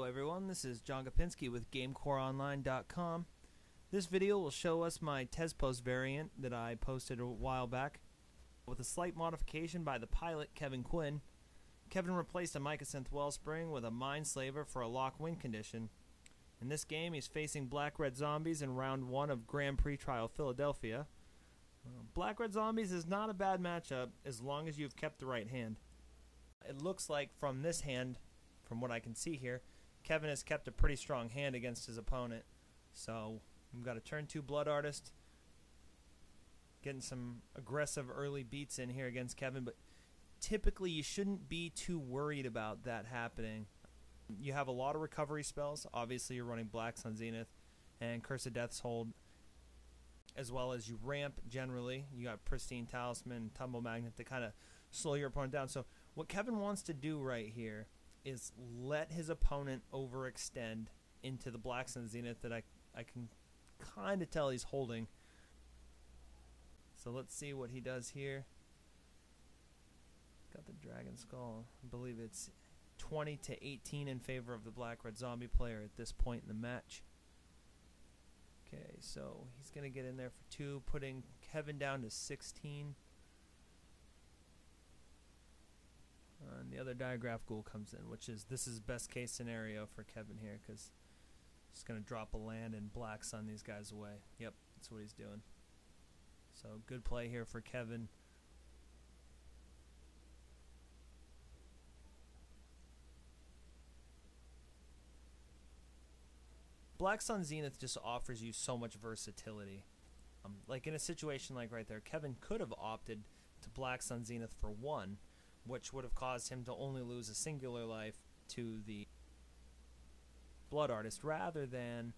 everyone, this is John Gapinski with GameCoreOnline.com. This video will show us my Tezz post variant that I posted a while back. With a slight modification by the pilot, Kevin Quinn, Kevin replaced a Mycosynth Wellspring with a Mindslaver for a lock win condition. In this game, he's facing Black-Red Zombies in round 1 of Grand Prix Trial Philadelphia. Black-Red Zombies is not a bad matchup as long as you've kept the right hand. It looks like from this hand, from what I can see here, Kevin has kept a pretty strong hand against his opponent. So we've got a turn 2 Blood Artist, getting some aggressive early beats in here against Kevin, but typically you shouldn't be too worried about that happening. You have a lot of recovery spells. Obviously you're running Black Sun Zenith and Curse of Death's Hold, as well as you ramp generally. You got Pristine Talisman and Tumble Magnet to kind of slow your opponent down. So what Kevin wants to do right here is let his opponent overextend into the Black Sun Zenith that I can kind of tell he's holding. So let's see what he does here. Got the Dragon Skull. I believe it's 20 to 18 in favor of the Black-Red Zombie player at this point in the match. Okay, so he's going to get in there for 2, putting Kevin down to 16. And the other Diagraph Ghoul comes in, this is best case scenario for Kevin here, because he's going to drop a land and Black Sun these guys away. Yep, that's what he's doing. So good play here for Kevin. Black Sun Zenith just offers you so much versatility. Like in a situation like right there, Kevin could have opted to Black Sun Zenith for 1, which would have caused him to only lose a singular life to the Blood Artist rather than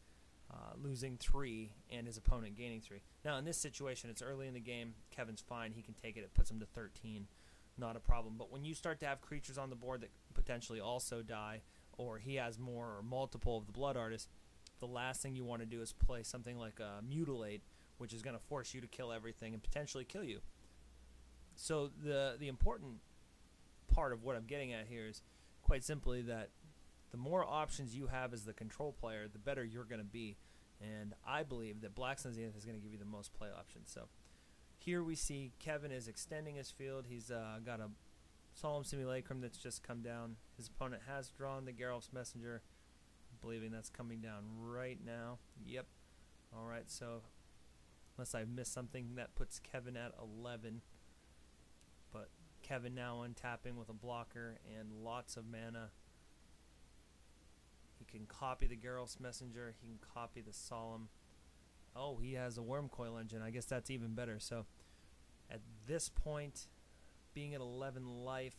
losing 3 and his opponent gaining 3. Now in this situation, it's early in the game. Kevin's fine. He can take it. It puts him to 13. Not a problem. But when you start to have creatures on the board that potentially also die, or he has more or multiple of the Blood Artist, the last thing you want to do is play something like a Mutilate, which is going to force you to kill everything and potentially kill you. So the important part of what I'm getting at here is quite simply that the more options you have as the control player, the better you're going to be. And I believe that Black Sun Zenith is going to give you the most play options. So here we see Kevin is extending his field. He's got a Solemn Simulacrum that's just come down. His opponent has drawn the Geralf's Messenger. Believing that's coming down right now. Yep. Alright, so unless I've missed something, that puts Kevin at 11. But Kevin now untapping with a blocker and lots of mana. He can copy the Geralf's Messenger. He can copy the Solemn. Oh, he has a Wormcoil Engine. I guess that's even better. So at this point, being at 11 life,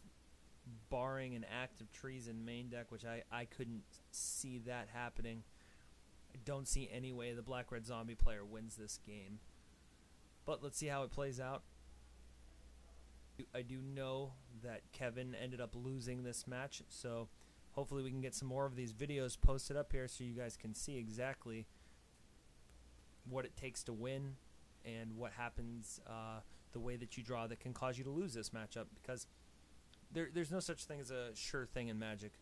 barring an active Treason main deck, which I couldn't see that happening. I don't see any way the Black-Red Zombie player wins this game. But let's see how it plays out. I do know that Kevin ended up losing this match, so hopefully we can get some more of these videos posted up here so you guys can see exactly what it takes to win and what happens the way that you draw that can cause you to lose this matchup, because there's no such thing as a sure thing in Magic.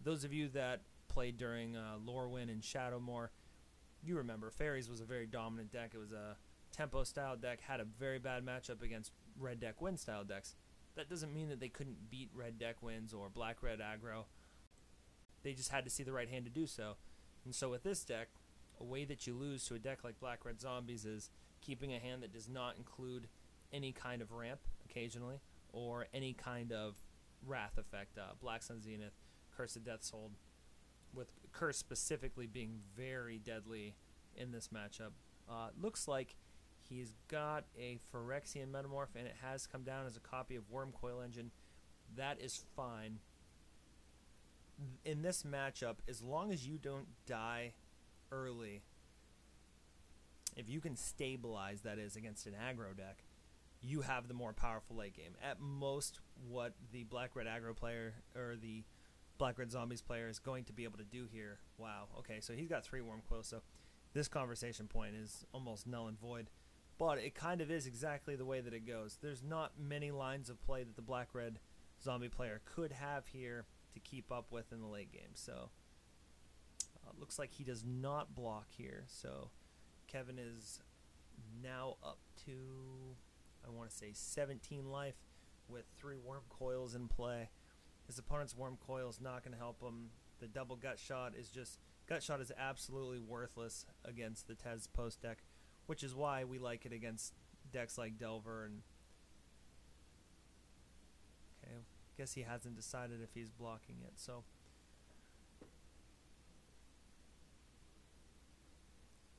Those of you that played during Lorwyn and Shadowmoor, you remember Fairies was a very dominant deck. It was a tempo-style deck, had a very bad matchup against red deck win-style decks. That doesn't mean that they couldn't beat red deck wins or black-red aggro. They just had to see the right hand to do so. And so with this deck, a way that you lose to a deck like Black-Red Zombies is keeping a hand that does not include any kind of ramp occasionally, or any kind of Wrath effect, Black Sun Zenith, Curse of Death's Hold, with Curse specifically being very deadly in this matchup. Looks like he's got a Phyrexian Metamorph, and it has come down as a copy of Wormcoil Engine. That is fine. In this matchup, as long as you don't die early, if you can stabilize, that is, against an aggro deck, you have the more powerful late game. At most, what the Black-Red aggro player or the Black-Red Zombies player is going to be able to do here. Wow, okay, so he's got 3 Wormcoils, so this conversation point is almost null and void. But it kind of is exactly the way that it goes. There's not many lines of play that the Black-Red Zombie player could have here to keep up with in the late game. So Looks like he does not block here, so Kevin is now up to, I want to say, 17 life with 3 worm coils in play. His opponent's worm coil is not going to help him. The double gut shot is absolutely worthless against the Tezz post deck, which is why we like it against decks like Delver. And okay, guess he hasn't decided if he's blocking it. So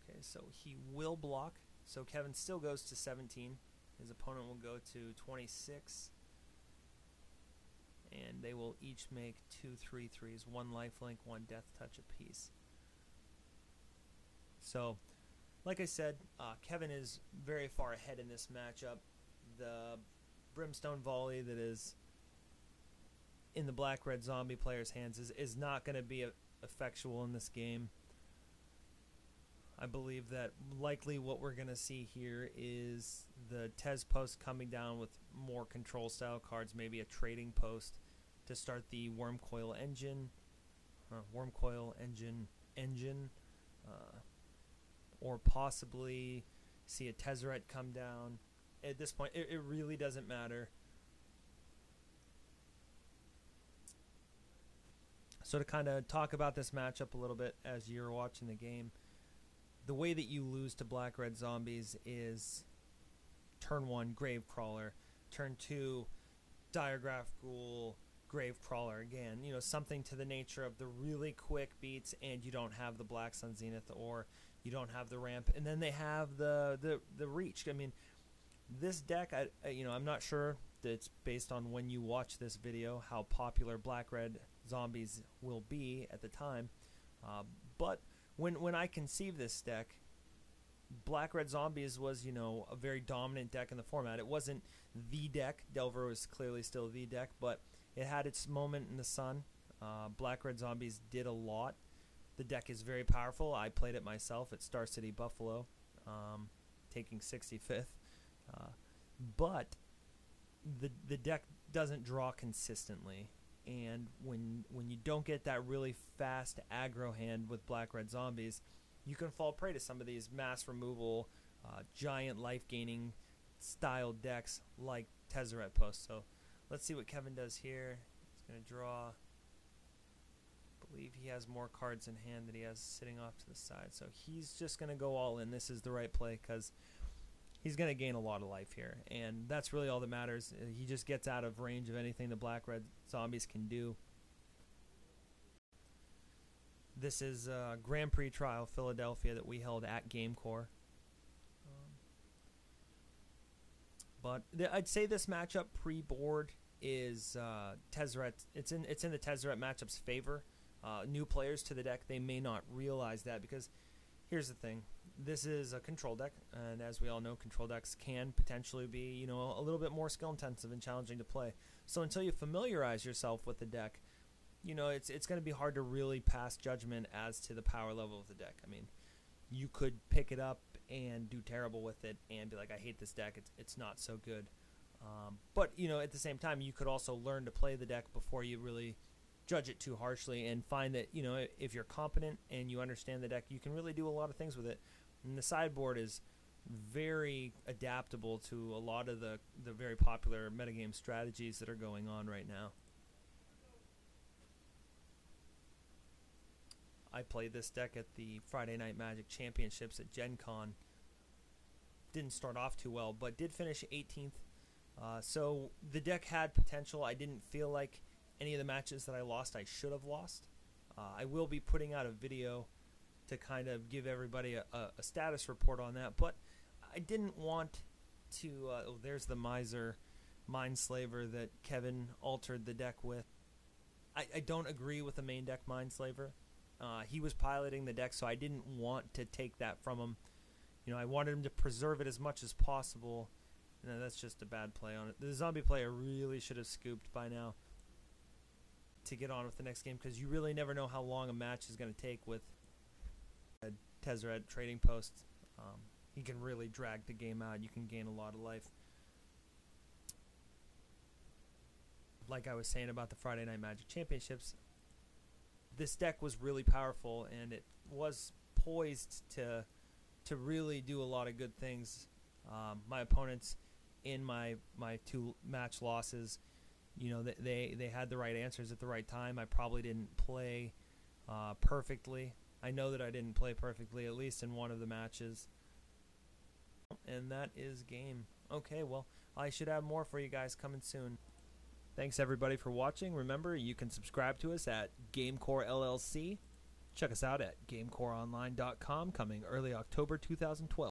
okay, so he will block. So Kevin still goes to 17. His opponent will go to 26. And they will each make 2 3/3s, 1 lifelink, 1 death touch apiece. So, like I said, Kevin is very far ahead in this matchup. The Brimstone Volley that is in the black-red zombie player's hands is not going to be effectual in this game. I believe that likely what we're going to see here is the Tezz post coming down with more control style cards, maybe a trading post to start the Worm Coil Engine, or possibly see a Tezzeret come down. At this point, it really doesn't matter. So to kind of talk about this matchup a little bit as you're watching the game, the way that you lose to black-red zombies is turn 1, Gravecrawler, turn 2, Diregraph Ghoul, Gravecrawler again. You know, something to the nature of the really quick beats, and you don't have the Black Sun Zenith, or you don't have the ramp, and then they have the reach. I mean, this deck, I'm not sure that it's based on when you watch this video how popular black-red zombies will be at the time, but when I conceived this deck, black-red zombies was, a very dominant deck in the format. It wasn't the deck. Delver was clearly still the deck, but it had its moment in the sun. Black-red zombies did a lot. The deck is very powerful. I played it myself at Star City Buffalo, taking 65th. But the deck doesn't draw consistently. And when you don't get that really fast aggro hand with black-red zombies, you can fall prey to some of these mass removal, giant life-gaining style decks like Tezzeret Post. So let's see what Kevin does here. He's going to draw. I believe he has more cards in hand that he has sitting off to the side. So he's just going to go all in. This is the right play because he's going to gain a lot of life here, and that's really all that matters. He just gets out of range of anything the black-red zombies can do. This is Grand Prix Trial Philadelphia that we held at GameCore. But I'd say this matchup pre-board is Tezzeret. It's in the Tezzeret matchup's favor. New players to the deck, they may not realize that because here's the thing. This is a control deck, and as we all know, control decks can potentially be, a little bit more skill-intensive and challenging to play. So until you familiarize yourself with the deck, it's going to be hard to really pass judgment as to the power level of the deck. I mean, you could pick it up and do terrible with it and be like, I hate this deck, it's not so good. But, at the same time, you could also learn to play the deck before you really judge it too harshly and find that, if you're competent and you understand the deck, you can really do a lot of things with it. And the sideboard is very adaptable to a lot of the very popular metagame strategies that are going on right now. I played this deck at the Friday Night Magic Championships at Gen Con. Didn't start off too well, but did finish 18th. So the deck had potential. I didn't feel like any of the matches that I lost I should have lost. I will be putting out a video to kind of give everybody a status report on that, but I didn't want to there's the Miser Mindslaver that Kevin altered the deck with. I don't agree with the main deck Mindslaver. He was piloting the deck, so I didn't want to take that from him. I wanted him to preserve it as much as possible. That's just a bad play on it. The zombie player really should have scooped by now to get on with the next game, because you really never know how long a match is going to take with a Tezzeret trading post. He can really drag the game out. You can gain a lot of life. Like I was saying about the Friday Night Magic Championships, this deck was really powerful, and it was poised to really do a lot of good things. My opponents in my 2 match losses, they had the right answers at the right time. I probably didn't play perfectly. I know that I didn't play perfectly, at least in one of the matches. And that is game. Okay, well, I should have more for you guys coming soon. Thanks, everybody, for watching. Remember, you can subscribe to us at GameCore LLC. Check us out at GameCoreOnline.com, coming early October 2012.